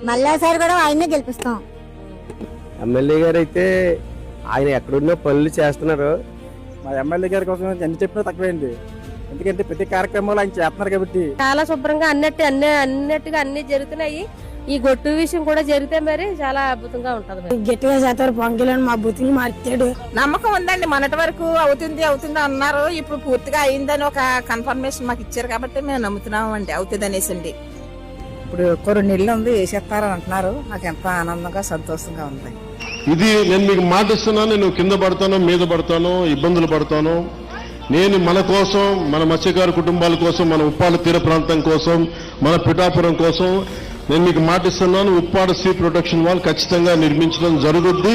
మళ్ళాసారి కూడా ఆయన్నే గెలిపిస్తాం. ఎమ్మెల్యే గారు అయితే ఆయన ఎక్కడున్నా పనులు చేస్తున్నారు. మా ఎమ్మెల్యే గారి కోసం ఎన్ని చెప్పినా తక్కువేంటి, ఎందుకంటే ప్రతి కార్యక్రమాలు ఆయన చేస్తున్నారు కాబట్టి. చాలా శుభ్రంగా అన్నట్టుగా అన్ని జరుగుతున్నాయి. ఈ గొట్టు విషయం కూడా జరిగితే మరి చాలా అద్భుతంగా ఉంటది. గట్టిగా చేస్తారు పొంగిలని మా బుద్ధులు మార్చాడు. నమ్మకం ఉందండి. మొన్నటి వరకు అవుతుంది అన్నారు, ఇప్పుడు పూర్తిగా అయిందని ఒక కన్ఫర్మేషన్ మాకు ఇచ్చారు కాబట్టి మేము నమ్ముతున్నాం అండి, అవుతుంది అనేసి అండి. ఇప్పుడు కొన్ని నెలలు ఉంది వేసేస్తారని అంటున్నారు. నాకు ఎంత ఆనందంగా సంతోషంగా ఉంది. ఇది నేను మీకు మాట ఇస్తున్నాను, నేను కింద పడతాను, మీద పడతాను, ఇబ్బందులు పడతాను. నేను మన కోసం, మన మత్స్యకారు కుటుంబాల కోసం, మన ఉప్పాడ తీర ప్రాంతం కోసం, మన పిఠాపురం కోసం నేను మీకు మాట ఇస్తున్నాను. ఉప్పాడ సీ ప్రొటెక్షన్ వాల్ ఖచ్చితంగా నిర్మించడం జరుగుద్ది.